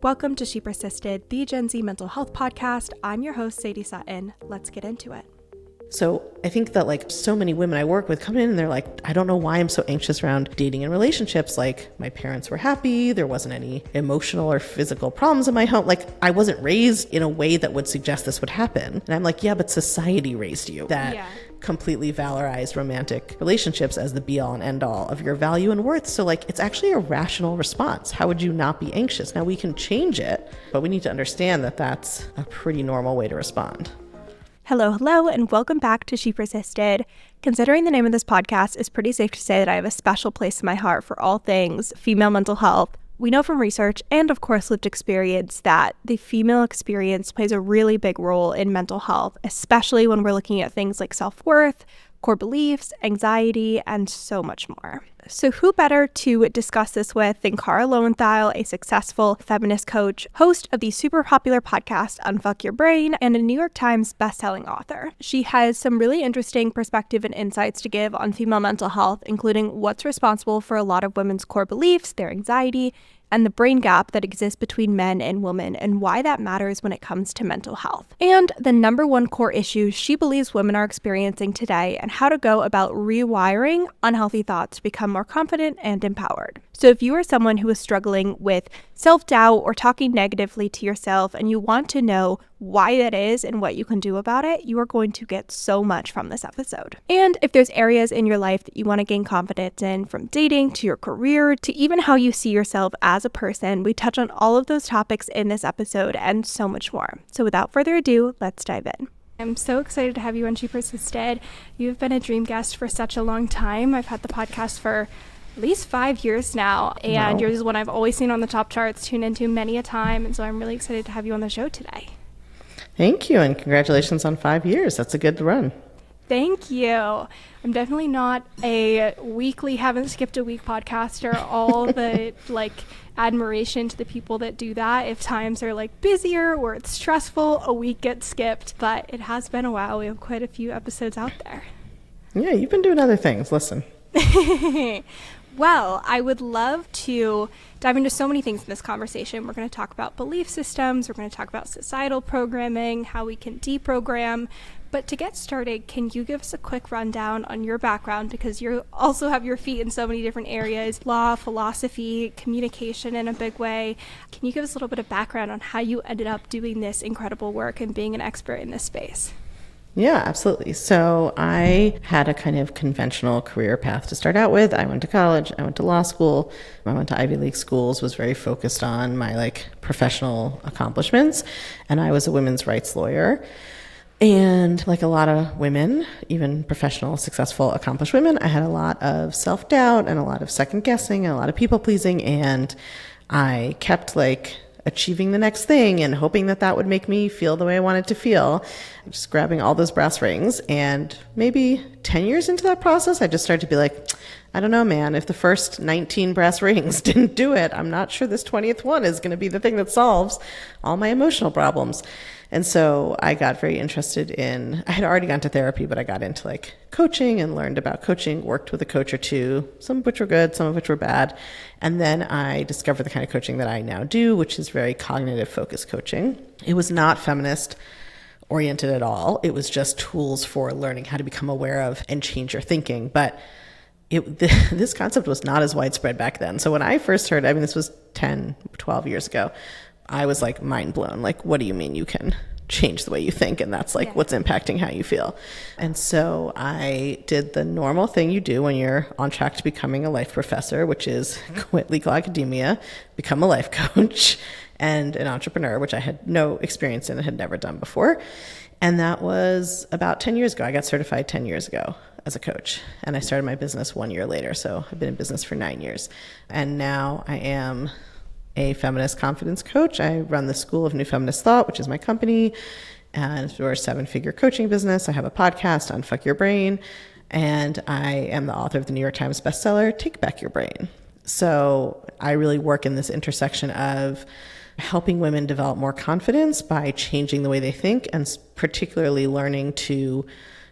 Welcome to She Persisted, the Gen Z mental health podcast. I'm your host, Sadie Sutton. Let's get into it. So I think that so many women I work with come in and they're like, I don't know why I'm so anxious around dating and relationships. My parents were happy. There wasn't any emotional or physical problems in my home. I wasn't raised in a way that would suggest this would happen. And I'm like, yeah, but society raised you. Completely valorized romantic relationships as the be all and end all of your value and worth. So it's actually a rational response. How would you not be anxious? Now we can change it, but we need to understand that that's a pretty normal way to respond. Hello, and welcome back to She Persisted. Considering the name of this podcast, it's pretty safe to say that I have a special place in my heart for all things female mental health. We know from research and, of course, lived experience that the female experience plays a really big role in mental health, especially when we're looking at things like self-worth, core beliefs, anxiety, and so much more. So who better to discuss this with than Loewentheil, a successful feminist coach, host of the super popular podcast Unfuck Your Brain, and a New York Times bestselling author. She has some really interesting perspective and insights to give on female mental health, including what's responsible for a lot of women's core beliefs, their anxiety, and the brain gap that exists between men and women, and why that matters when it comes to mental health. And the number one core issue she believes women are experiencing today, and how to go about rewiring unhealthy thoughts to become more confident and empowered. So if you are someone who is struggling with self-doubt or talking negatively to yourself, and you want to know why that is and what you can do about it, you are going to get so much from this episode. And if there's areas in your life that you want to gain confidence in, from dating to your career to even how you see yourself as a person, we touch on all of those topics in this episode and so much more. So without further ado, let's dive in. I'm so excited to have you on She Persisted. You've been a dream guest for such a long time. I've had the podcast for at least 5 years now, and Wow. Yours is one I've always seen on the top charts, tuned into many a time, and so I'm really excited to have you on the show today. Thank you, and congratulations on 5 years. That's a good run. Thank you. I'm definitely not a weekly, haven't skipped a week podcaster. All the admiration to the people that do that. If times are busier or it's stressful, a week gets skipped, but it has been a while. We have quite a few episodes out there. Yeah, you've been doing other things. Listen. Well, I would love to dive into so many things in this conversation. We're going to talk about belief systems. We're going to talk about societal programming, how we can deprogram. But to get started, can you give us a quick rundown on your background? Because you also have your feet in so many different areas: law, philosophy, communication in a big way. Can you give us a little bit of background on how you ended up doing this incredible work and being an expert in this space? Yeah, absolutely. So I had a kind of conventional career path to start out with. I went to college, I went to law school, I went to Ivy League schools, was very focused on my professional accomplishments, and I was a women's rights lawyer. And like a lot of women, even professional, successful, accomplished women, I had a lot of self-doubt and a lot of second guessing and a lot of people pleasing, and I kept achieving the next thing and hoping that would make me feel the way I wanted to feel, just grabbing all those brass rings. And maybe 10 years into that process, I just started to be like, I don't know, man, if the first 19 brass rings didn't do it, I'm not sure this 20th one is going to be the thing that solves all my emotional problems. And so I got very interested I had already gone to therapy, but I got into coaching and learned about coaching, worked with a coach or two, some of which were good, some of which were bad. And then I discovered the kind of coaching that I now do, which is very cognitive focused coaching. It was not feminist oriented at all. It was just tools for learning how to become aware of and change your thinking. But this concept was not as widespread back then. So when I first heard, this was 10, 12 years ago, I was mind blown. What do you mean you can change the way you think? And that's what's impacting how you feel. And so I did the normal thing you do when you're on track to becoming a life professor, which is quit legal academia, become a life coach and an entrepreneur, which I had no experience in and had never done before. And that was about 10 years ago. I got certified 10 years ago as a coach, and I started my business 1 year later. So I've been in business for 9 years. And now I am a feminist confidence coach. I run the School of New Feminist Thought, which is my company, and we're a 7-figure coaching business. I have a podcast, Unfuck Your Brain, and I am the author of the New York Times bestseller, Take Back Your Brain. So I really work in this intersection of helping women develop more confidence by changing the way they think, and particularly learning to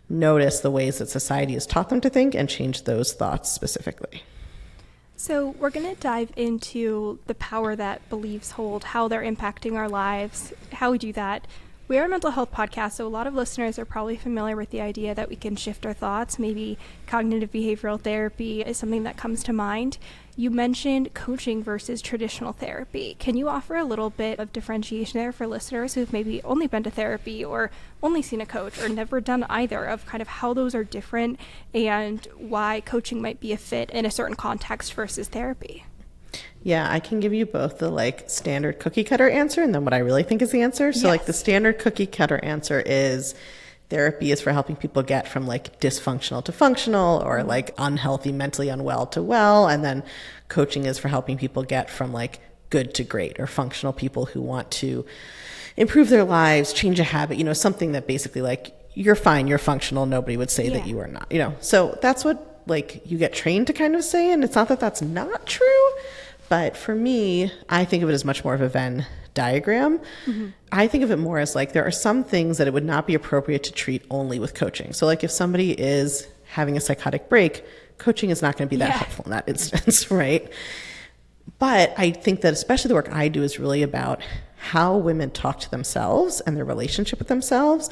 notice the ways that society has taught them to think and change those thoughts specifically. So we're going to dive into the power that beliefs hold, how they're impacting our lives, how we do that. We are a mental health podcast, so a lot of listeners are probably familiar with the idea that we can shift our thoughts. Maybe cognitive behavioral therapy is something that comes to mind. You mentioned coaching versus traditional therapy. Can you offer a little bit of differentiation there for listeners who've maybe only been to therapy or only seen a coach or never done either, of kind of how those are different and why coaching might be a fit in a certain context versus therapy? Yeah, I can give you both the like standard cookie cutter answer and then what I really think is the answer. So like the standard cookie cutter answer is therapy is for helping people get from like dysfunctional to functional or like unhealthy, mentally unwell to well. And then coaching is for helping people get from like good to great, or functional people who want to improve their lives, change a habit, something that basically like you're fine, you're functional. Nobody would say that you are not, So that's what like you get trained to kind of say. And it's not that that's not true. But for me, I think of it as much more of a Venn diagram. Mm-hmm. I think of it more as like there are some things that it would not be appropriate to treat only with coaching. So like if somebody is having a psychotic break, coaching is not going to be that helpful in that instance, right? But I think that especially the work I do is really about how women talk to themselves and their relationship with themselves.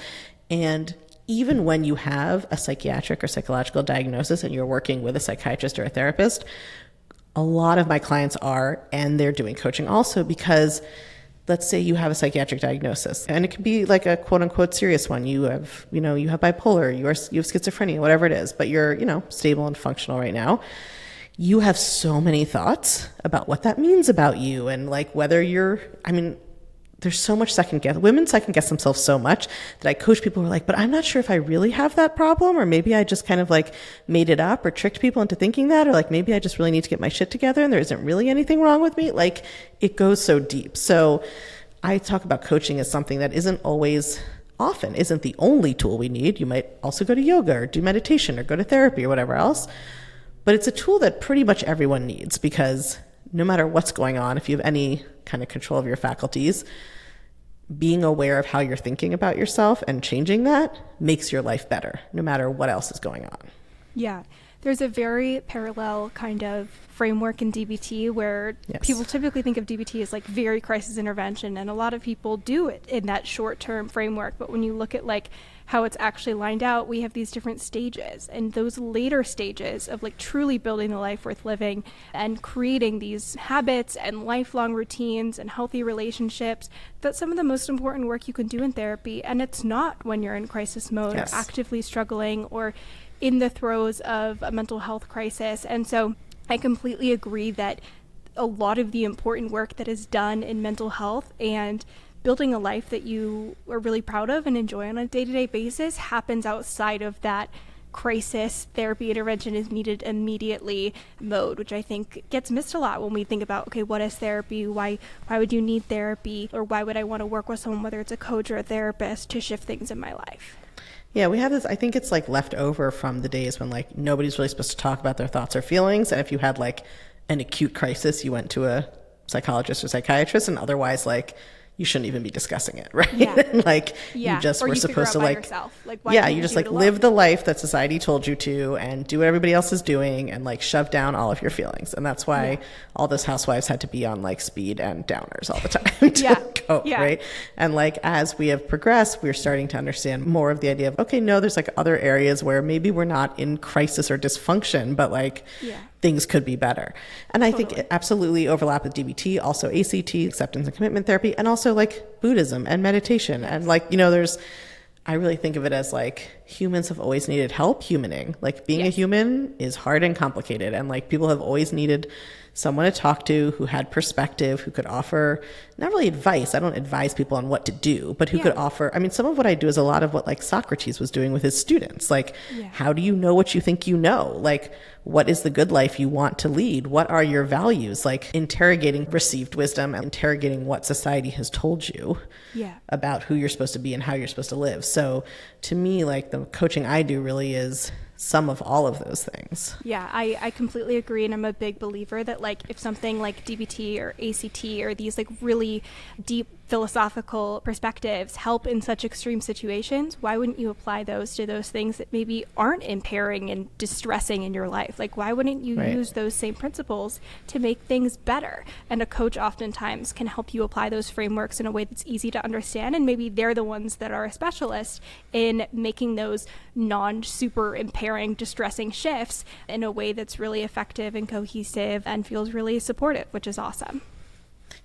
And even when you have a psychiatric or psychological diagnosis and you're working with a psychiatrist or a therapist, a lot of my clients are, and they're doing coaching also because let's say you have a psychiatric diagnosis and it could be like a quote unquote serious one. You have bipolar, you have schizophrenia, whatever it is, but you're, stable and functional right now. You have so many thoughts about what that means about you and like whether there's so much women second guess themselves so much that I coach people who are like, but I'm not sure if I really have that problem, or maybe I just kind of like made it up or tricked people into thinking that, or like maybe I just really need to get my shit together and there isn't really anything wrong with me. Like it goes so deep. So I talk about coaching as something that isn't the only tool we need. You might also go to yoga or do meditation or go to therapy or whatever else, but it's a tool that pretty much everyone needs because no matter what's going on, if you have any kind of control of your faculties, being aware of how you're thinking about yourself and changing that makes your life better, no matter what else is going on. Yeah. There's a very parallel kind of framework in DBT where people typically think of DBT as like very crisis intervention, and a lot of people do it in that short-term framework. But when you look at like how it's actually lined out, we have these different stages, and those later stages of like truly building the life worth living and creating these habits and lifelong routines and healthy relationships, that's some of the most important work you can do in therapy. And it's not when you're in crisis mode or actively struggling or in the throes of a mental health crisis. And so I completely agree that a lot of the important work that is done in mental health and building a life that you are really proud of and enjoy on a day-to-day basis happens outside of that crisis therapy intervention is needed immediately mode, which I think gets missed a lot when we think about, okay, what is therapy? Why would you need therapy? Or why would I want to work with someone, whether it's a coach or a therapist, to shift things in my life? Yeah, we have this, I think it's like left over from the days when like nobody's really supposed to talk about their thoughts or feelings. And if you had like an acute crisis, you went to a psychologist or psychiatrist, and otherwise like you shouldn't even be discussing it, right? Like you just were supposed to like, you just like live the life that society told you to and do what everybody else is doing and like shove down all of your feelings. And that's why all those housewives had to be on like speed and downers all the time to cope, right? And like as we have progressed, we're starting to understand more of the idea of, okay, no, there's like other areas where maybe we're not in crisis or dysfunction, but like things could be better. And I think it absolutely overlap with DBT, also ACT, acceptance and commitment therapy, and also like Buddhism and meditation. And like, I really think of it as like humans have always needed help humaning. Like being a human is hard and complicated. And like people have always needed someone to talk to who had perspective, who could offer not really advice. I don't advise people on what to do, but who could offer, some of what I do is a lot of what like Socrates was doing with his students. Like, how do you know what you think you know? Like, what is the good life you want to lead? What are your values? Like interrogating received wisdom and interrogating what society has told you about who you're supposed to be and how you're supposed to live. So to me, like the coaching I do really is some of all of those things. Yeah, I completely agree. And I'm a big believer that like if something like DBT or ACT or these like really deep philosophical perspectives help in such extreme situations, why wouldn't you apply those to those things that maybe aren't impairing and distressing in your life? Like, why wouldn't you use those same principles to make things better? And a coach oftentimes can help you apply those frameworks in a way that's easy to understand. And maybe they're the ones that are a specialist in making those non-super impairing, distressing shifts in a way that's really effective and cohesive and feels really supportive, which is awesome.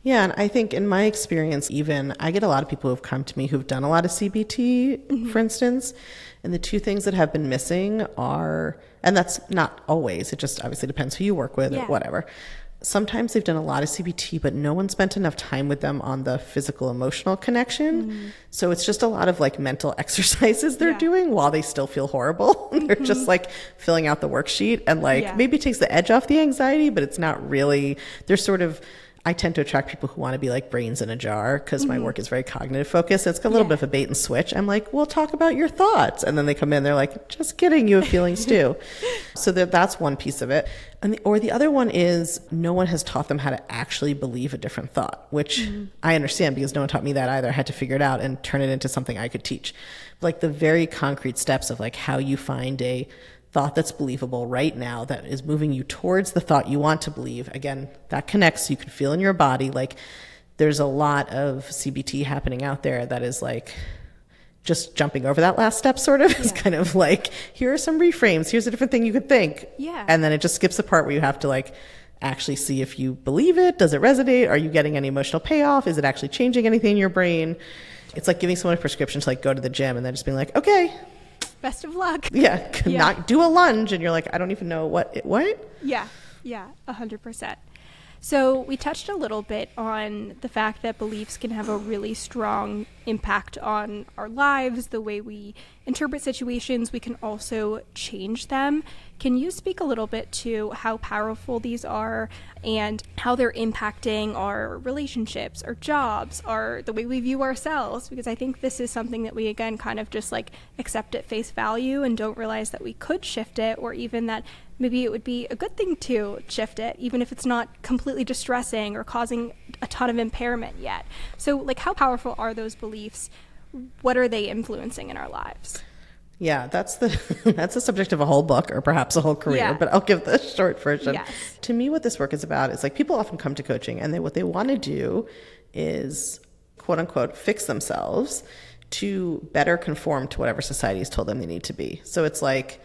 Yeah, and I think in my experience, even I get a lot of people who've come to me who've done a lot of CBT, for instance, and the two things that have been missing are, and that's not always, it just obviously depends who you work with or whatever. Sometimes they've done a lot of CBT, but no one spent enough time with them on the physical emotional connection. So it's just a lot of like mental exercises they're doing while they still feel horrible. They're just like filling out the worksheet and like maybe it takes the edge off the anxiety, but it's not really, they're sort of, I tend to attract people who want to be like brains in a jar because my work is very cognitive focused. It's a little bit of a bait and switch. I'm like, we'll talk about your thoughts. And then they come in, they're like, just kidding, you have feelings too. So that's one piece of it. And or the other one is no one has taught them how to actually believe a different thought, which I understand because no one taught me that either. I had to figure it out and turn it into something I could teach. Like the very concrete steps of like how you find a thought that's believable right now that is moving you towards the thought you want to believe. Again, that connects. You can feel in your body. Like there's a lot of CBT happening out there that is like just jumping over that last step sort of. It's kind of like, here are some reframes. Here's a different thing you could think. And then it just skips the part where you have to like actually see if you believe it. Does it resonate? Are you getting any emotional payoff? Is it actually changing anything in your brain? It's like giving someone a prescription to like go to the gym and then just being like, okay, best of luck. Not do a lunge and you're like, I don't even know what? 100%. So we touched a little bit on the fact that beliefs can have a really strong impact on our lives, the way we interpret situations. We can also change them. Can you speak a little bit to how powerful these are and how they're impacting our relationships, our jobs, the way we view ourselves? Because I think this is something that we, again, kind of just like accept at face value and don't realize that we could shift it, or even that maybe it would be a good thing to shift it, even if it's not completely distressing or causing a ton of impairment yet. So like, how powerful are those beliefs? What are they influencing in our lives? Yeah, that's the subject of a whole book or perhaps a whole career, but I'll give the short version. To me, what this work is about is like people often come to coaching and what they want to do is quote unquote fix themselves to better conform to whatever society has told them they need to be. So it's like,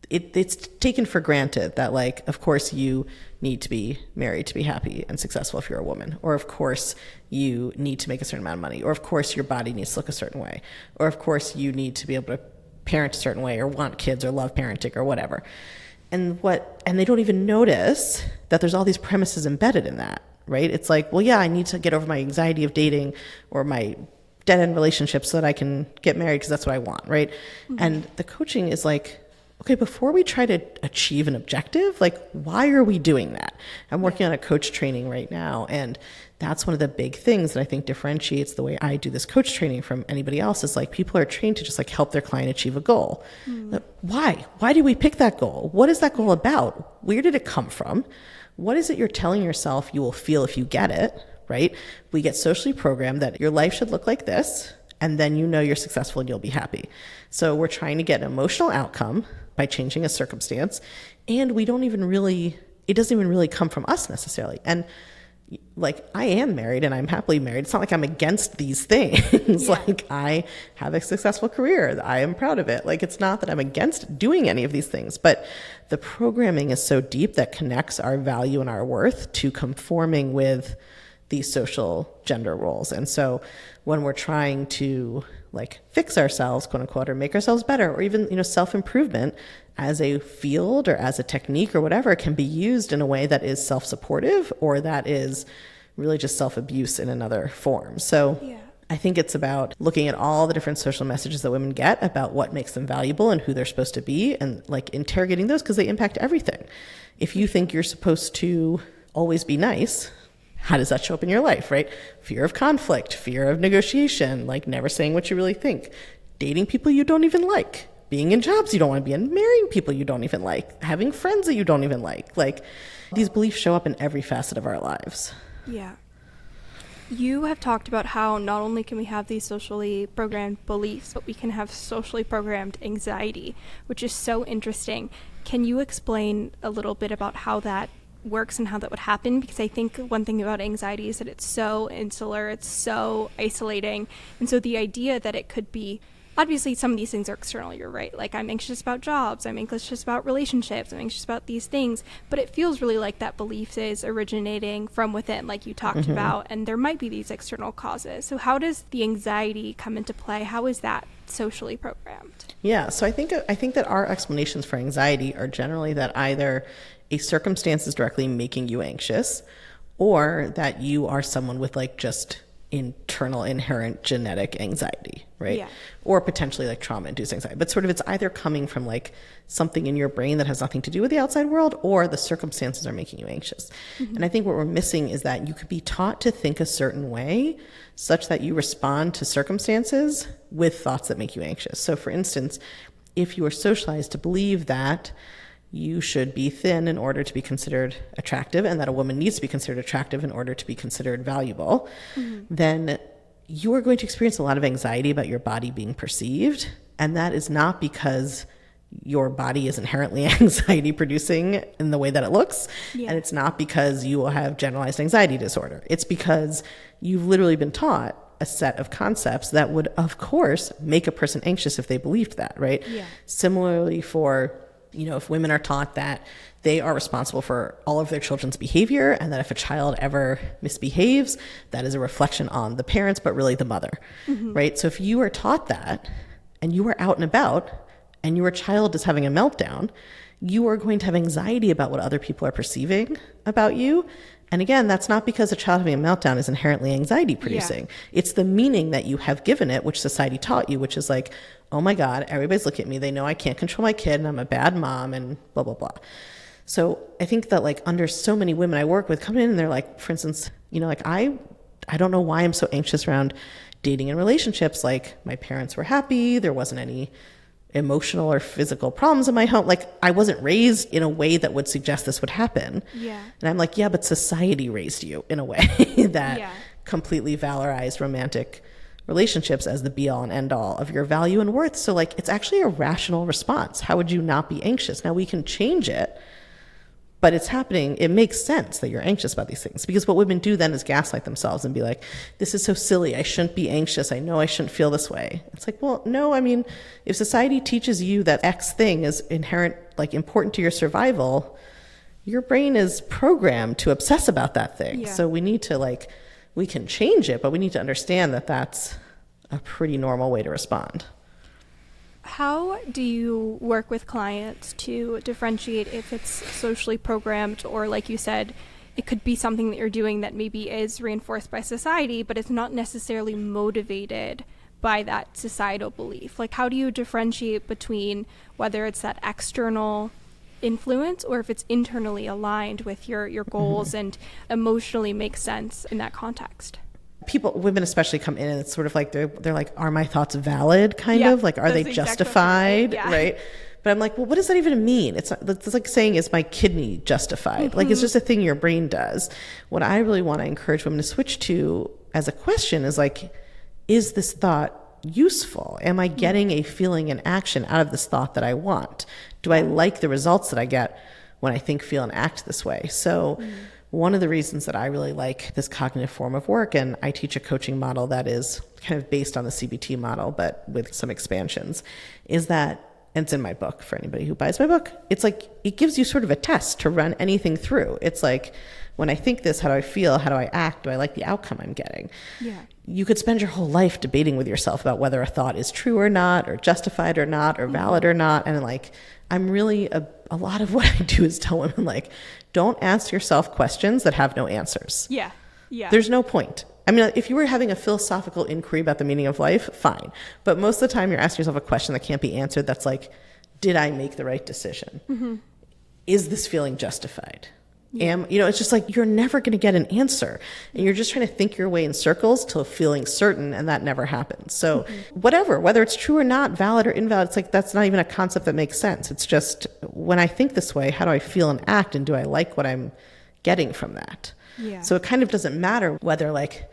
it's taken for granted that like, of course you need to be married to be happy and successful if you're a woman, or of course you need to make a certain amount of money, or of course your body needs to look a certain way, or of course you need to be able to parent a certain way or want kids or love parenting or whatever. And they don't even notice that there's all these premises embedded in that, right? It's like, well, yeah, I need to get over my anxiety of dating or my dead-end relationship so that I can get married because that's what I want, right? And the coaching is like, okay, before we try to achieve an objective, like, why are we doing that? I'm working on a coach training right now, and that's one of the big things that I think differentiates the way I do this coach training from anybody else is like people are trained to just like help their client achieve a goal. Why? Why do we pick that goal? What is that goal about? Where did it come from? What is it you're telling yourself you will feel if you get it, right? We get socially programmed that your life should look like this, and then you know you're successful and you'll be happy. So we're trying to get an emotional outcome by changing a circumstance, and it doesn't even really come from us necessarily. And like, I am married and I'm happily married. It's not like I'm against these things. Like, I have a successful career. I am proud of it. Like, it's not that I'm against doing any of these things, but the programming is so deep that connects our value and our worth to conforming with these social gender roles. And so when we're trying to like fix ourselves, quote unquote, or make ourselves better, or even, self-improvement as a field or as a technique or whatever can be used in a way that is self-supportive or that is really just self-abuse in another form. So I think it's about looking at all the different social messages that women get about what makes them valuable and who they're supposed to be, and like interrogating those because they impact everything. If you think you're supposed to always be nice, how does that show up in your life, right? Fear of conflict, fear of negotiation, like never saying what you really think, dating people you don't even like, being in jobs you don't want to be in, marrying people you don't even like, having friends that you don't even like. Like, these beliefs show up in every facet of our lives. Yeah. You have talked about how not only can we have these socially programmed beliefs, but we can have socially programmed anxiety, which is so interesting. Can you explain a little bit about how that works and how that would happen? Because I think one thing about anxiety is that it's so insular, it's so isolating. And so the idea that it could be, obviously some of these things are external, you're right. Like, I'm anxious about jobs, I'm anxious about relationships, I'm anxious about these things. But it feels really like that belief is originating from within, like you talked about, and there might be these external causes. So how does the anxiety come into play? How is that socially programmed? Yeah, so I think that our explanations for anxiety are generally that either a circumstance is directly making you anxious, or that you are someone with like just internal inherent genetic anxiety, right? Yeah. Or potentially like trauma-induced anxiety. But sort of it's either coming from like something in your brain that has nothing to do with the outside world, or the circumstances are making you anxious. And I think what we're missing is that you could be taught to think a certain way such that you respond to circumstances with thoughts that make you anxious. So for instance, if you are socialized to believe that you should be thin in order to be considered attractive, and that a woman needs to be considered attractive in order to be considered valuable, then you are going to experience a lot of anxiety about your body being perceived. And that is not because your body is inherently anxiety producing in the way that it looks. Yeah. And it's not because you will have generalized anxiety disorder. It's because you've literally been taught a set of concepts that would, of course, make a person anxious if they believed that, right? Yeah. Similarly for, if women are taught that they are responsible for all of their children's behavior, and that if a child ever misbehaves, that is a reflection on the parents, but really the mother, right? So if you are taught that, and you are out and about, and your child is having a meltdown, you are going to have anxiety about what other people are perceiving about you. And again, that's not because a child having a meltdown is inherently anxiety producing. Yeah. It's the meaning that you have given it, which society taught you, which is like, oh my God, everybody's looking at me. They know I can't control my kid and I'm a bad mom and blah, blah, blah. So I think that like under so many women I work with come in and they're like, for instance, like I don't know why I'm so anxious around dating and relationships. Like, my parents were happy. There wasn't any emotional or physical problems in my home. Like, I wasn't raised in a way that would suggest this would happen. Yeah. And I'm like, yeah, but society raised you in a way that completely valorized romantic relationships as the be all and end all of your value and worth. So like, it's actually a rational response. How would you not be anxious? Now we can change it, but it's happening. It makes sense that you're anxious about these things, because what women do then is gaslight themselves and be like, this is so silly. I shouldn't be anxious. I know I shouldn't feel this way. It's like, well, no, I mean, if society teaches you that X thing is inherent, like important to your survival, your brain is programmed to obsess about that thing. Yeah. So we need to we can change it, but we need to understand that that's a pretty normal way to respond. How do you work with clients to differentiate if it's socially programmed, or like you said, it could be something that you're doing that maybe is reinforced by society, but it's not necessarily motivated by that societal belief? Like, how do you differentiate between whether it's that external influence or if it's internally aligned with your goals and emotionally makes sense in that context? Women especially come in and it's sort of like, they're like, are my thoughts valid? Kind of like, are they justified? Right. But I'm like, well, what does that even mean? It's like saying, is my kidney justified? Like, it's just a thing your brain does. What I really want to encourage women to switch to as a question is like, is this thought useful? Am I getting a feeling and action out of this thought that I want? Do I like the results that I get when I think, feel, and act this way? So one of the reasons that I really like this cognitive form of work, and I teach a coaching model that is kind of based on the CBT model, but with some expansions, is that, and it's in my book for anybody who buys my book, it's like, it gives you sort of a test to run anything through. It's like, when I think this, how do I feel? How do I act? Do I like the outcome I'm getting? Yeah. You could spend your whole life debating with yourself about whether a thought is true or not, or justified or not, or valid or not. And like, I'm really, a lot of what I do is tell women, like, don't ask yourself questions that have no answers. Yeah. Yeah. There's no point. I mean, if you were having a philosophical inquiry about the meaning of life, fine. But most of the time you're asking yourself a question that can't be answered. That's like, did I make the right decision? Is this feeling justified? It's just like, you're never going to get an answer, and you're just trying to think your way in circles till feeling certain, and that never happens. So whether it's true or not, valid or invalid, it's like, that's not even a concept that makes sense. It's just, when I think this way, how do I feel and act, and do I like what I'm getting from that? So it kind of doesn't matter whether like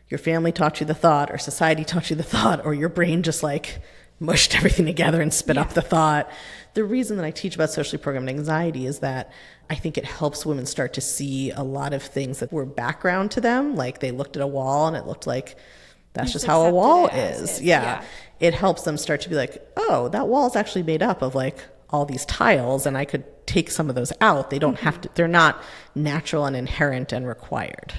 your family taught you the thought, or society taught you the thought, or your brain just like mushed everything together and spit up the thought. The reason that I teach about socially programmed anxiety is that I think it helps women start to see a lot of things that were background to them. Like, they looked at a wall and it looked like that's just how a wall is. It helps them start to be like, oh, that wall is actually made up of like all these tiles, and I could take some of those out. They don't have to, they're not natural and inherent and required.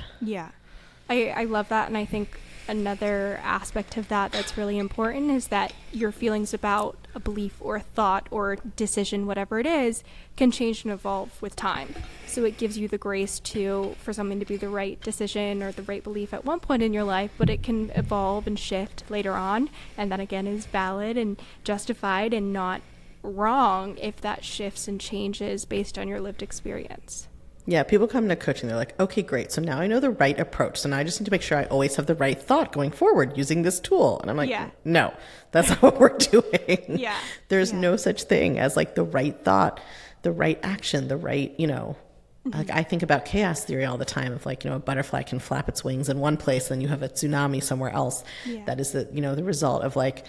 I love that. And I think another aspect of that that's really important is that your feelings about a belief or a thought or decision, whatever it is, can change and evolve with time. So it gives you the grace for something to be the right decision or the right belief at one point in your life, but it can evolve and shift later on, and that again is valid and justified and not wrong if that shifts and changes based on your lived experience. Yeah, people come to coaching, they're like, okay, great, so now I know the right approach, so now I just need to make sure I always have the right thought going forward using this tool. And I'm like, no, that's not what we're doing. There's no such thing as like the right thought, the right action, the right, like, I think about chaos theory all the time of like, a butterfly can flap its wings in one place, then you have a tsunami somewhere else. That is the result of like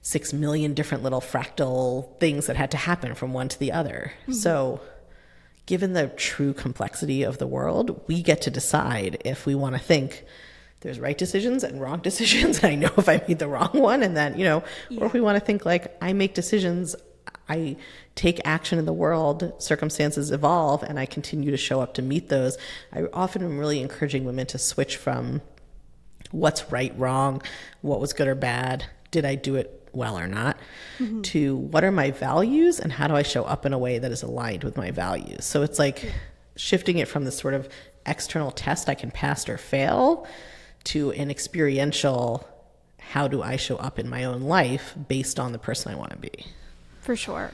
6 million different little fractal things that had to happen from one to the other. So given the true complexity of the world, we get to decide if we want to think there's right decisions and wrong decisions, and I know if I made the wrong one, and then, or if we want to think like, I make decisions, I take action in the world, circumstances evolve, and I continue to show up to meet those. I often am really encouraging women to switch from what's right, wrong, what was good or bad, did I do it well or not, to what are my values and how do I show up in a way that is aligned with my values. So it's like shifting it from this sort of external test I can pass or fail to an experiential, how do I show up in my own life based on the person I want to be. For sure.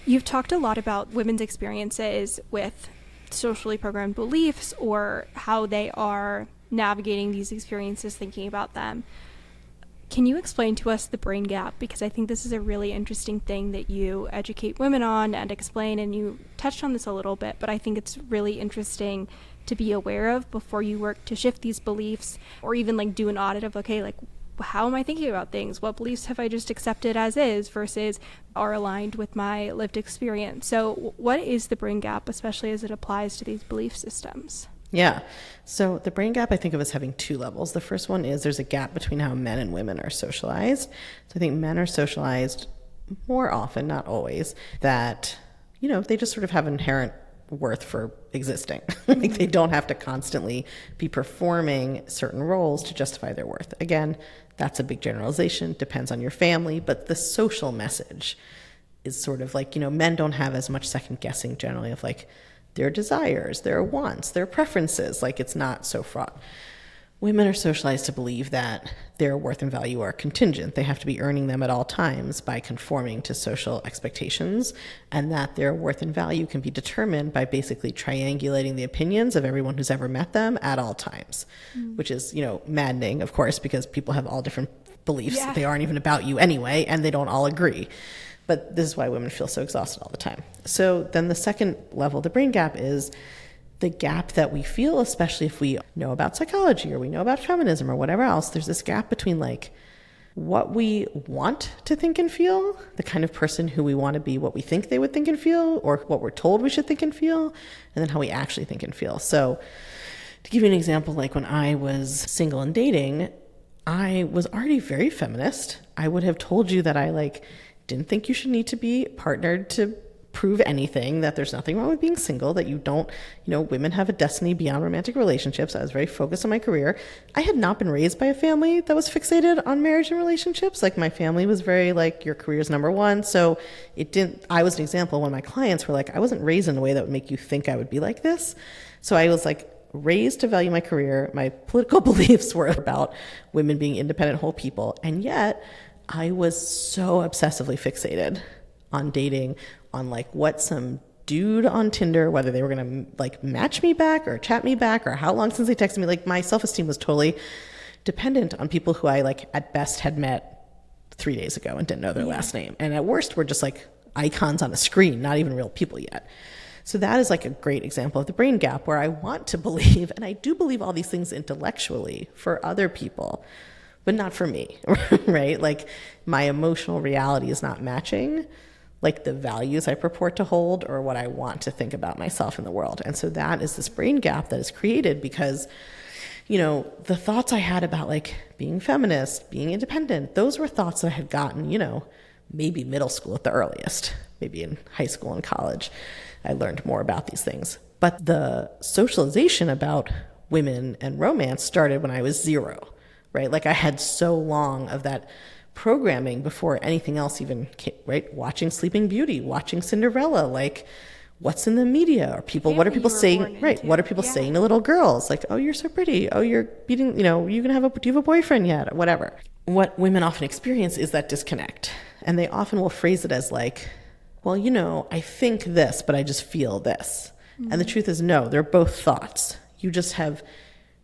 You've talked a lot about women's experiences with socially programmed beliefs, or how they are navigating these experiences, thinking about them. Can you explain to us the brain gap? Because I think this is a really interesting thing that you educate women on and explain, and you touched on this a little bit, but I think it's really interesting to be aware of before you work to shift these beliefs, or even like do an audit of, okay, like, how am I thinking about things? What beliefs have I just accepted as is versus are aligned with my lived experience? So what is the brain gap, especially as it applies to these belief systems? Yeah. So the brain gap I think of as having two levels. The first one is there's a gap between how men and women are socialized. So I think men are socialized more often, not always, that, they just sort of have inherent worth for existing. Like, they don't have to constantly be performing certain roles to justify their worth. Again, that's a big generalization, depends on your family, but the social message is sort of like, men don't have as much second guessing generally of like their desires, their wants, their preferences. Like, it's not so fraught. Women are socialized to believe that their worth and value are contingent. They have to be earning them at all times by conforming to social expectations, and that their worth and value can be determined by basically triangulating the opinions of everyone who's ever met them at all times, which is, maddening, of course, because people have all different beliefs. They aren't even about you anyway, and they don't all agree. But this is why women feel so exhausted all the time. So then the second level, the brain gap, is the gap that we feel, especially if we know about psychology or we know about feminism or whatever else. There's this gap between like what we want to think and feel, the kind of person who we want to be, what we think they would think and feel, or what we're told we should think and feel, and then how we actually think and feel. So to give you an example, like when I was single and dating, I was already very feminist. I would have told you that I didn't think you should need to be partnered to prove anything, that there's nothing wrong with being single, that you don't, women have a destiny beyond romantic relationships. I was very focused on my career. I had not been raised by a family that was fixated on marriage and relationships. Like, my family was very like, your career's number one. So I was an example when my clients were like, I wasn't raised in a way that would make you think I would be like this. So I was like raised to value my career. My political beliefs were about women being independent, whole people. And yet I was so obsessively fixated on dating, on like what some dude on Tinder, whether they were going to like match me back or chat me back or how long since they texted me. Like my self-esteem was totally dependent on people who I like at best had met 3 days ago and didn't know their last name. And at worst were just like icons on a screen, not even real people yet. So that is like a great example of the brain gap where I want to believe, and I do believe all these things intellectually for other people, but not for me, right? Like my emotional reality is not matching like the values I purport to hold or what I want to think about myself in the world. And so that is this brain gap that is created because, you know, the thoughts I had about like being feminist, being independent, those were thoughts I had gotten, you know, maybe middle school at the earliest, maybe in high school and college. I learned more about these things. But the socialization about women and romance started when I was 0, right? Like I had so long of that programming before anything else even came, right? Watching Sleeping Beauty, watching Cinderella, like what's in the media? Or people, what are people saying? Right. What are people saying to little girls? Like, oh, you're so pretty. Oh, you're beating, you know, do you have a boyfriend yet? Or whatever. What women often experience is that disconnect. And they often will phrase it as like, well, you know, I think this, but I just feel this. Mm-hmm. And the truth is, no, they're both thoughts. You just have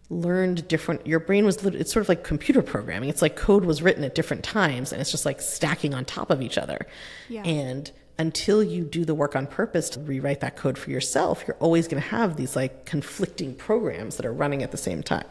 learned different, your brain was, it's sort of like computer programming. It's like code was written at different times and it's just like stacking on top of each other. Yeah. And until you do the work on purpose to rewrite that code for yourself, you're always going to have these like conflicting programs that are running at the same time.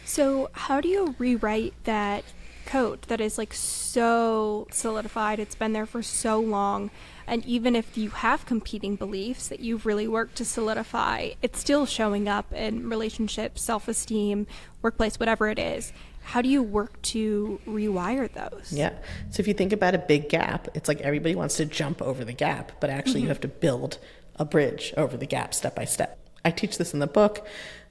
So how do you rewrite that code that is like so solidified, it's been there for so long, and even if you have competing beliefs that you've really worked to solidify, it's still showing up in relationships, self-esteem, workplace, whatever it is. How do you work to rewire those? Yeah. So if you think about a big gap, it's like everybody wants to jump over the gap, but actually you have to build a bridge over the gap step by step. I teach this in the book.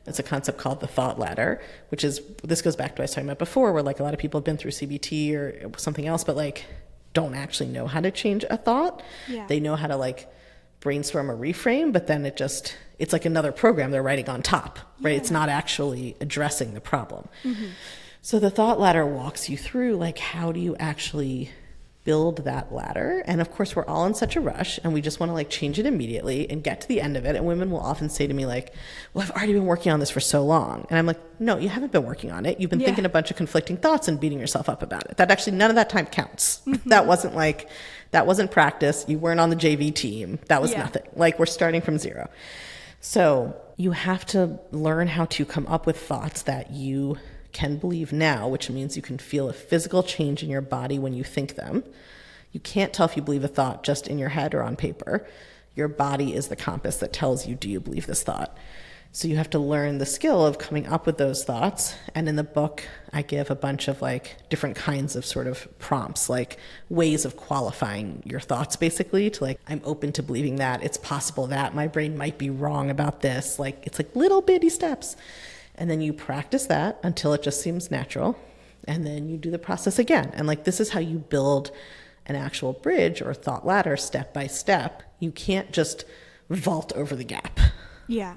It's a concept called the thought ladder, which is, this goes back to what I was talking about before, where like a lot of people have been through CBT or something else, but like don't actually know how to change a thought. Yeah. They know how to like brainstorm a reframe, but then it's like another program they're writing on top, right? Yeah. It's not actually addressing the problem. Mm-hmm. So the thought ladder walks you through like, how do you actually build that ladder? And of course we're all in such a rush and we just want to like change it immediately and get to the end of it. And women will often say to me like, well, I've already been working on this for so long. And I'm like, no, you haven't been working on it. You've been thinking a bunch of conflicting thoughts and beating yourself up about it. That actually, none of that time counts. Mm-hmm. That wasn't practice. You weren't on the JV team. That was nothing. Like we're starting from 0. So you have to learn how to come up with thoughts that you can believe now, which means you can feel a physical change in your body when you think them. You can't tell if you believe a thought just in your head or on paper. Your body is the compass that tells you, do you believe this thought? So you have to learn the skill of coming up with those thoughts. And in the book, I give a bunch of like different kinds of sort of prompts, like ways of qualifying your thoughts, basically, to like, I'm open to believing that. It's possible that my brain might be wrong about this. Like, it's like little bitty steps. And then you practice that until it just seems natural. And then you do the process again. And like, this is how you build an actual bridge or thought ladder step by step. You can't just vault over the gap. Yeah.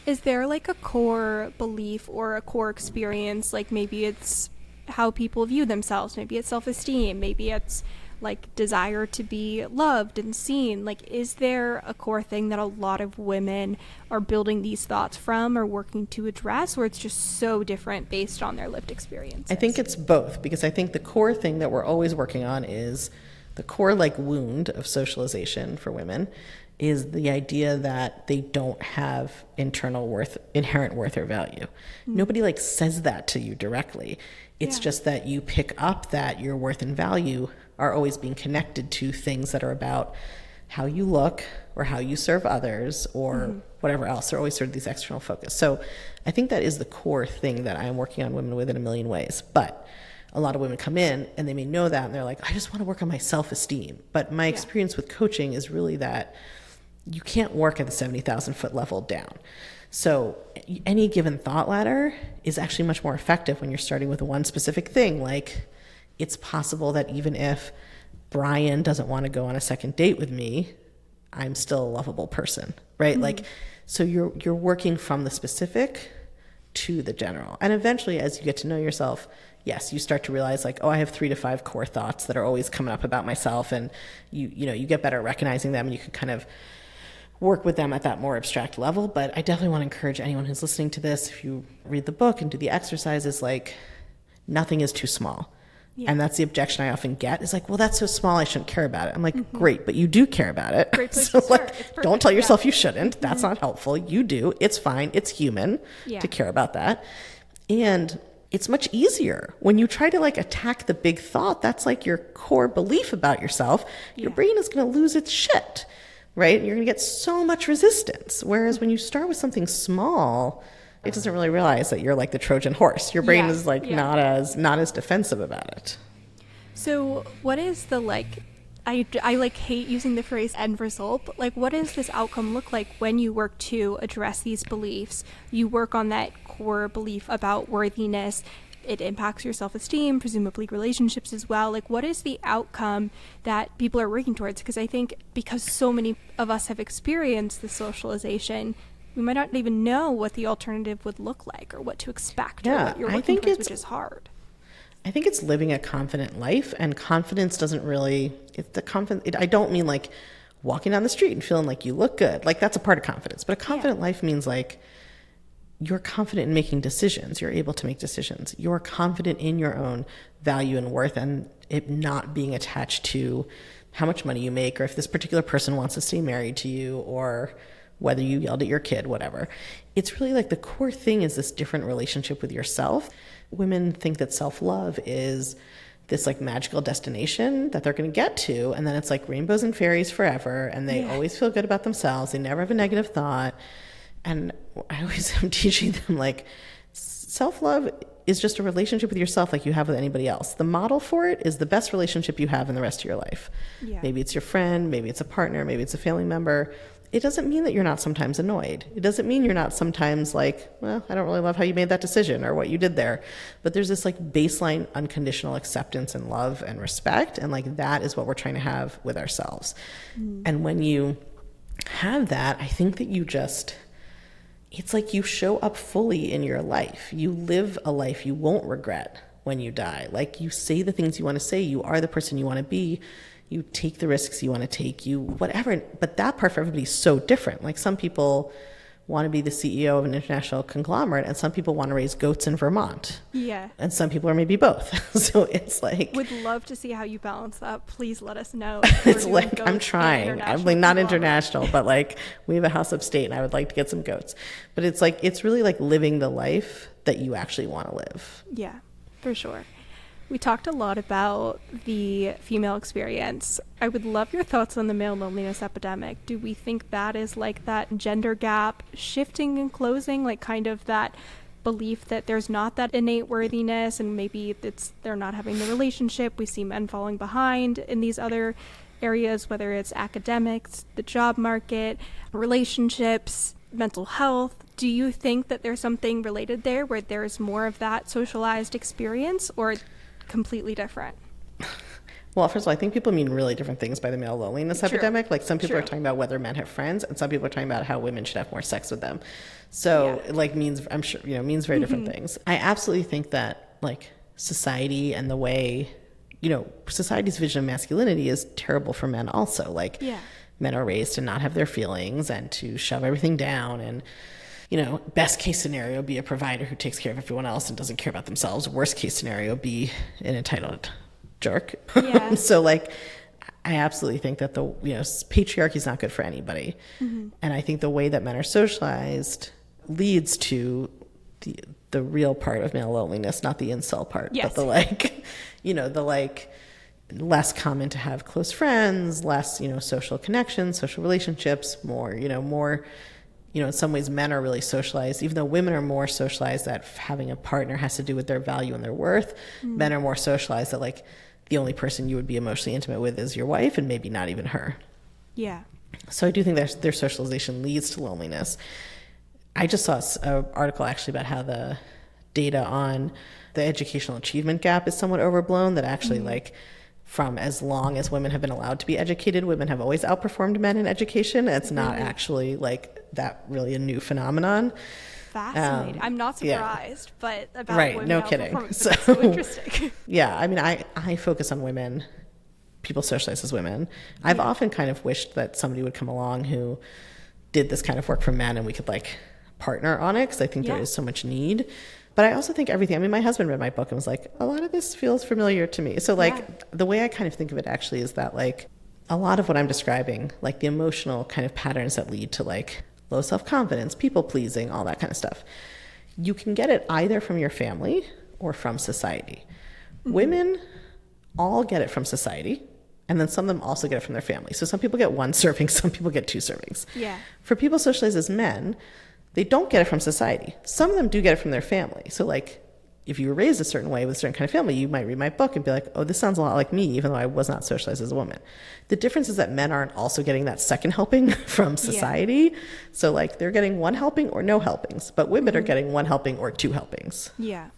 Is there like a core belief or a core experience? Like maybe it's how people view themselves. Maybe it's self-esteem. Maybe it's like desire to be loved and seen. Like, is there a core thing that a lot of women are building these thoughts from or working to address, or it's just so different based on their lived experiences? I think it's both, because I think the core thing that we're always working on is the core like wound of socialization for women is the idea that they don't have inherent worth or value. Mm-hmm. Nobody like says that to you directly. It's just that you pick up that your worth and value are always being connected to things that are about how you look or how you serve others or whatever else. They're always sort of these external focus. So I think that is the core thing that I'm working on women with in a million ways. But a lot of women come in and they may know that and they're like, I just want to work on my self-esteem. But my experience with coaching is really that you can't work at the 70,000 foot level down. So any given thought ladder is actually much more effective when you're starting with one specific thing. Like, it's possible that even if Brian doesn't want to go on a second date with me, I'm still a lovable person, right? Mm-hmm. Like, so you're working from the specific to the general. And eventually, as you get to know yourself, yes, you start to realize like, oh, I have 3 to 5 core thoughts that are always coming up about myself. And you get better at recognizing them, and you can kind of work with them at that more abstract level. But I definitely want to encourage anyone who's listening to this, if you read the book and do the exercises, like nothing is too small. Yeah. And that's the objection I often get is like, well, that's so small, I shouldn't care about it. I'm like, great, but you do care about it. Great place so to start. like, don't tell yourself you shouldn't. That's not helpful. You do. It's fine. It's human to care about that. And it's much easier when you try to like attack the big thought. That's like your core belief about yourself. Your brain is going to lose its shit, right? And you're going to get so much resistance. Whereas when you start with something small, it doesn't really realize that you're like the Trojan horse. Your brain is like not as defensive about it. So what is the like, I like hate using the phrase end result, but like what does this outcome look like when you work to address these beliefs? You work on that core belief about worthiness. It impacts your self-esteem, presumably relationships as well. Like what is the outcome that people are working towards? Because I think because so many of us have experienced the socialization, we might not even know what the alternative would look like or what to expect or what you're working towards, which is hard. I think it's living a confident life, and confidence doesn't really, I don't mean like walking down the street and feeling like you look good. Like that's a part of confidence, but a confident life means like you're confident in making decisions. You're able to make decisions. You're confident in your own value and worth, and it not being attached to how much money you make or if this particular person wants to stay married to you or whether you yelled at your kid, whatever. It's really like the core thing is this different relationship with yourself. Women think that self-love is this like magical destination that they're going to get to, and then it's like rainbows and fairies forever, and they always feel good about themselves. They never have a negative thought. And I always am teaching them like self-love is just a relationship with yourself like you have with anybody else. The model for it is the best relationship you have in the rest of your life. Maybe it's your friend, maybe it's a partner, maybe it's a family member. It doesn't mean that you're not sometimes annoyed. It doesn't mean you're not sometimes like, well, I don't really love how you made that decision or what you did there. But there's this like baseline unconditional acceptance and love and respect. And like that is what we're trying to have with ourselves. And when you have that, I think that it's like you show up fully in your life. You live a life you won't regret when you die. Like you say the things you want to say. You are the person you want to be. You take the risks you want to take, whatever. But that part for everybody is so different. Like some people want to be the CEO of an international conglomerate, and some people want to raise goats in Vermont. Yeah. And some people are maybe both. So it's like... Would love to see how you balance that. Please let us know. It's like, I'm trying. I'm like not international, but like we have a house upstate and I would like to get some goats. But it's like, it's really like living the life that you actually want to live. Yeah, for sure. We talked a lot about the female experience. I would love your thoughts on the male loneliness epidemic. Do we think that is like that gender gap shifting and closing, like kind of that belief that there's not that innate worthiness and maybe they're not having the relationship? We see men falling behind in these other areas, whether it's academics, the job market, relationships, mental health. Do you think that there's something related there where there's more of that socialized experience, or completely different? Well, first of all, I think people mean really different things by the male loneliness epidemic. Like some people are talking about whether men have friends, and some people are talking about how women should have more sex with them. So it like means, I'm sure, means very different things. I absolutely think that like society and the way, society's vision of masculinity is terrible for men also. Like men are raised to not have their feelings and to shove everything down, and best case scenario, be a provider who takes care of everyone else and doesn't care about themselves. Worst case scenario, be an entitled jerk. Yeah. So like, I absolutely think that the, patriarchy is not good for anybody. And I think the way that men are socialized leads to the real part of male loneliness, not the incel part, but the like, the like less common to have close friends, less, social connections, social relationships, more, in some ways men are really socialized, even though women are more socialized that having a partner has to do with their value and their worth. Men are more socialized that like the only person you would be emotionally intimate with is your wife, and maybe not even her. Yeah. So I do think their socialization leads to loneliness. I just saw an article actually about how the data on the educational achievement gap is somewhat overblown, that actually like from as long as women have been allowed to be educated, women have always outperformed men in education. It's not actually like that really a new phenomenon. Fascinating. I'm not surprised, but about right, women no out kidding. performance, so interesting. Yeah, I mean, I focus on women. People socialize as women. I've often kind of wished that somebody would come along who did this kind of work for men and we could like partner on it, because I think there is so much need. But I also think everything, I mean, my husband read my book and was like, a lot of this feels familiar to me. So like the way I kind of think of it actually is that like a lot of what I'm describing, like the emotional kind of patterns that lead to like low self-confidence, people pleasing, all that kind of stuff, you can get it either from your family or from society. Women all get it from society. And then some of them also get it from their family. So some people get 1 serving, some people get 2 servings. Yeah. For people socialized as men, they don't get it from society. Some of them do get it from their family. So like if you were raised a certain way with a certain kind of family, you might read my book and be like, oh, this sounds a lot like me, even though I was not socialized as a woman. The difference is that men aren't also getting that second helping from society. So like they're getting 1 helping or no helpings, but women are getting 1 helping or 2 helpings. Yeah.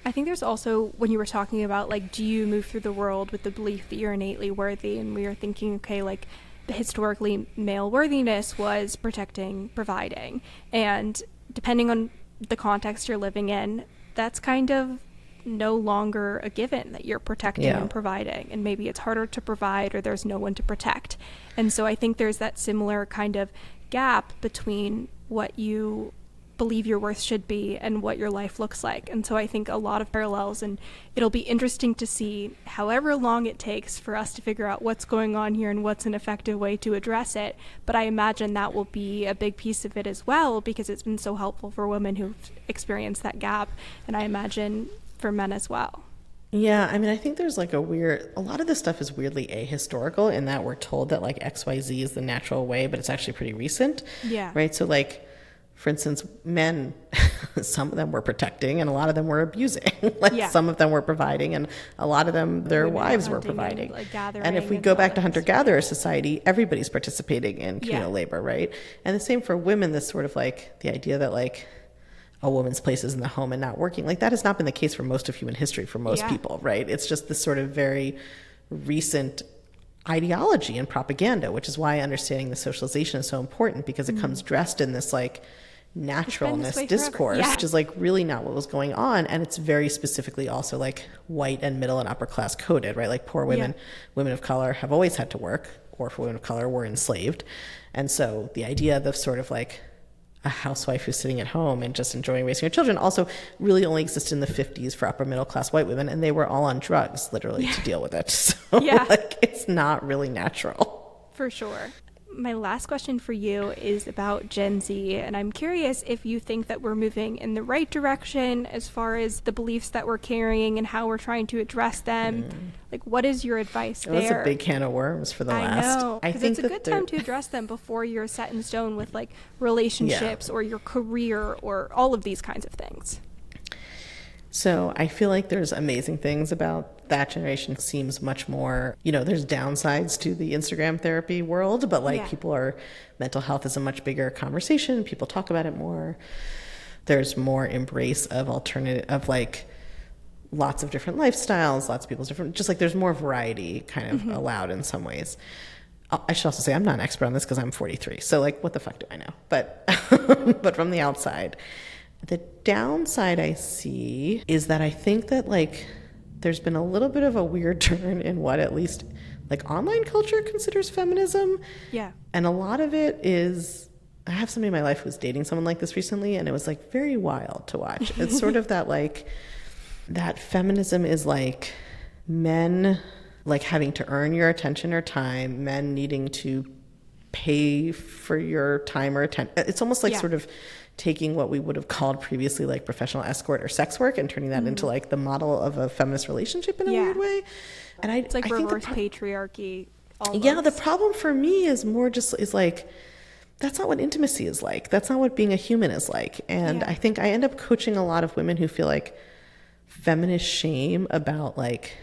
I think there's also, when you were talking about, like, do you move through the world with the belief that you're innately worthy? And we were thinking, okay, like, the historically male worthiness was protecting, providing. And depending on the context you're living in, that's kind of no longer a given that you're protecting and providing. And maybe it's harder to provide or there's no one to protect. And so I think there's that similar kind of gap between what you believe your worth should be and what your life looks like. And so I think a lot of parallels, and it'll be interesting to see however long it takes for us to figure out what's going on here and what's an effective way to address it. But I imagine that will be a big piece of it as well, because it's been so helpful for women who've experienced that gap, and I imagine for men as well. Yeah, I mean, I think there's like a lot of this stuff is weirdly ahistorical in that we're told that like XYZ is the natural way, but it's actually pretty recent. Yeah. Right? So like, for instance, men, some of them were protecting and a lot of them were abusing. Some of them were providing and a lot of them, their wives were providing. And if we go back to hunter-gatherer society, everybody's participating in communal labor, right? And the same for women, this sort of like the idea that like a woman's place is in the home and not working. Like that has not been the case for most of human history for most people, right? It's just this sort of very recent ideology and propaganda, which is why understanding the socialization is so important, because it comes dressed in this like naturalness discourse, which is like really not what was going on. And it's very specifically also like white and middle and upper class coded, right? Like poor women, women of color have always had to work, or for women of color were enslaved. And so the idea of sort of like a housewife who's sitting at home and just enjoying raising her children also really only existed in the 50s for upper middle class white women, and they were all on drugs literally to deal with it. So like it's not really natural. For sure. My last question for you is about Gen Z, and I'm curious if you think that we're moving in the right direction as far as the beliefs that we're carrying and how we're trying to address them. Like, what is your advice there? That's a big can of worms for the last. I know, because it's a good time to address them before you're set in stone with like relationships or your career or all of these kinds of things. So I feel like there's amazing things about that generation. It seems much more, there's downsides to the Instagram therapy world, but like mental health is a much bigger conversation. People talk about it more. There's more embrace of of like lots of different lifestyles, lots of people's different, just like there's more variety kind of allowed in some ways. I should also say I'm not an expert on this because I'm 43. So like, what the fuck do I know? But, but from the outside, the downside I see is that I think that like there's been a little bit of a weird turn in what at least like online culture considers feminism. Yeah. And a lot of it is, I have somebody in my life who was dating someone like this recently, and it was like very wild to watch. It's sort of that like, that feminism is like men like having to earn your attention or time, men needing to pay for your time or attention. It's almost like sort of taking what we would have called previously like professional escort or sex work and turning that into like the model of a feminist relationship in a weird way. And it's like reverse patriarchy. Almost. Yeah, the problem for me is more just is like, that's not what intimacy is like. That's not what being a human is like. And I think I end up coaching a lot of women who feel like feminist shame about like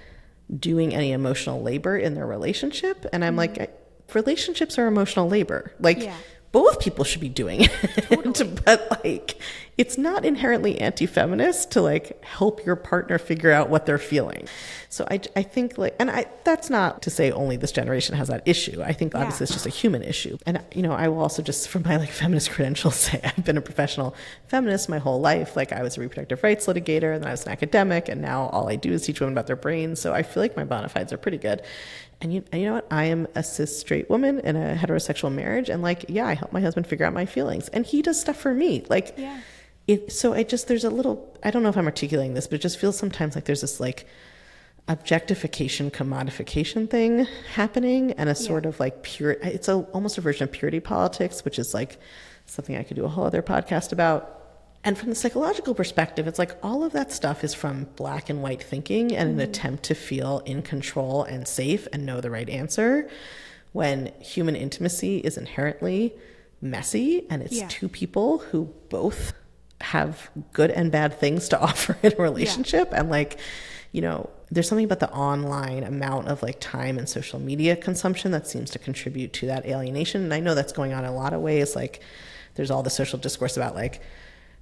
doing any emotional labor in their relationship. And I'm like, relationships are emotional labor. Like both people should be doing it. Totally. But like it's not inherently anti-feminist to like help your partner figure out what they're feeling. So I think like, and that's not to say only this generation has that issue. I think obviously it's just a human issue. And, you know, I will also just, from my like feminist credentials, say I've been a professional feminist my whole life. Like I was a reproductive rights litigator, and then I was an academic, and now all I do is teach women about their brains. So I feel like my bona fides are pretty good. And you know what? I am a cis straight woman in a heterosexual marriage. And like, yeah, I help my husband figure out my feelings, and he does stuff for me. Like, so there's a little, I don't know if I'm articulating this, but it just feels sometimes like there's this like objectification, commodification thing happening, and a sort of like it's almost a version of purity politics, which is like something I could do a whole other podcast about. And from the psychological perspective, it's like all of that stuff is from black and white thinking and an attempt to feel in control and safe and know the right answer, when human intimacy is inherently messy, and it's two people who both have good and bad things to offer in a relationship. And like, you know, there's something about the online amount of like time and social media consumption that seems to contribute to that alienation. And I know that's going on in a lot of ways. Like there's all the social discourse about like,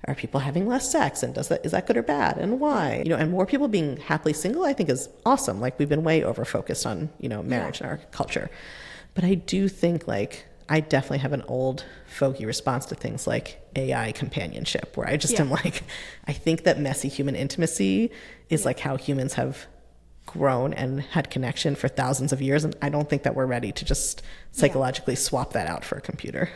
are people having less sex, and is that good or bad, and why? You know, and more people being happily single, I think, is awesome. Like we've been way over focused on, you know, marriage in our culture. But I do think like I definitely have an old fogey response to things like AI companionship, where I just am like, I think that messy human intimacy is like how humans have grown and had connection for thousands of years. And I don't think that we're ready to just psychologically swap that out for a computer.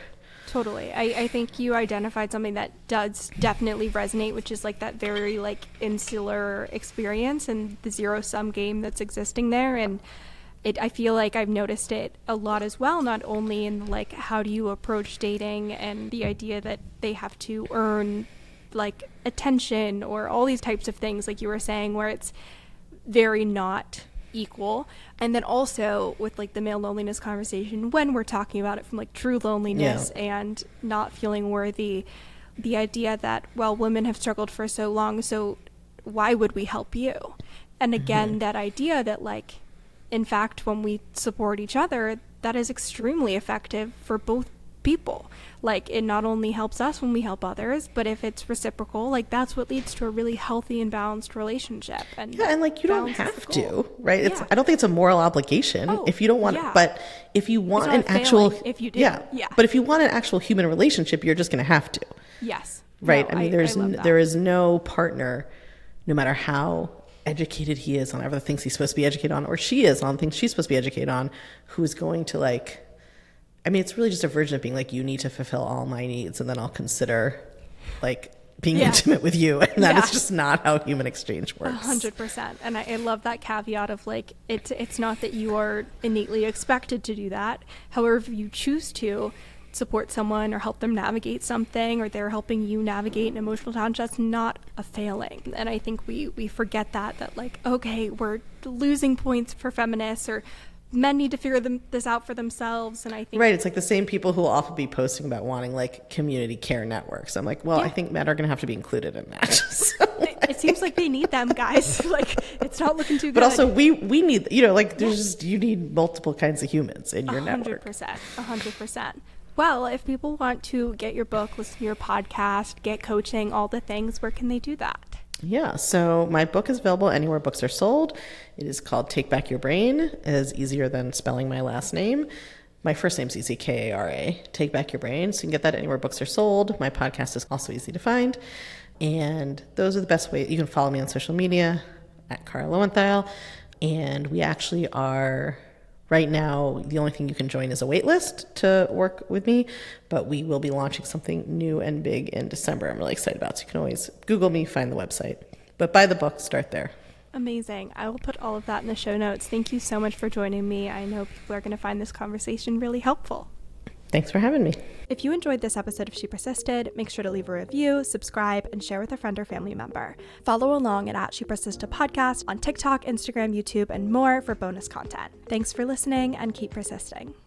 Totally. I think you identified something that does definitely resonate, which is like that very like insular experience and the zero-sum game that's existing there. And I feel like I've noticed it a lot as well, not only in like how do you approach dating and the idea that they have to earn like attention or all these types of things, like you were saying, where it's very not equal. And then also with like the male loneliness conversation, when we're talking about it from like true loneliness and not feeling worthy, the idea that, well, women have struggled for so long, so why would we help you? And again, that idea that like, in fact, when we support each other, that is extremely effective for both people. Like it not only helps us when we help others, but if it's reciprocal, like that's what leads to a really healthy and balanced relationship. And and like you don't have to, right? It's I don't think it's a moral obligation if you don't want but if you want an actual if you do. But if you want an actual human relationship, you're just going to have to. Yes. Right? No, I mean, there is no partner, no matter how educated he is on other things he's supposed to be educated on, or she is on things she's supposed to be educated on, who's going to like, I mean, it's really just a version of being like, you need to fulfill all my needs, and then I'll consider like being intimate with you. And that is just not how human exchange works. 100%. And I love that caveat of like, it's not that you are innately expected to do that. However, if you choose to support someone or help them navigate something, or they're helping you navigate an emotional challenge, that's not a failing. And I think we forget that like, okay, we're losing points for feminists, or men need to figure this out for themselves. And I think it's like the same people who will often be posting about wanting like community care networks. I'm like, well, I think men are going to have to be included in that. So, it seems like they need them, guys. Like it's not looking too good. But also we need, you know, like there's just, you need multiple kinds of humans in your network. 100%. Well, if people want to get your book, listen to your podcast, get coaching, all the things, where can they do that? Yeah, so my book is available anywhere books are sold. It is called Take Back Your Brain. It is easier than spelling my last name. My first name's easy, Kara. Take Back Your Brain. So you can get that anywhere books are sold. My podcast is also easy to find. And those are the best ways. You can follow me on social media at Loewentheil. And we actually are, right now, the only thing you can join is a wait list to work with me, but we will be launching something new and big in December I'm really excited about. So you can always Google me, find the website. But buy the book, start there. Amazing. I will put all of that in the show notes. Thank you so much for joining me. I know people are going to find this conversation really helpful. Thanks for having me. If you enjoyed this episode of She Persisted, make sure to leave a review, subscribe, and share with a friend or family member. Follow along at She Persisted Podcast on TikTok, Instagram, YouTube, and more for bonus content. Thanks for listening, and keep persisting.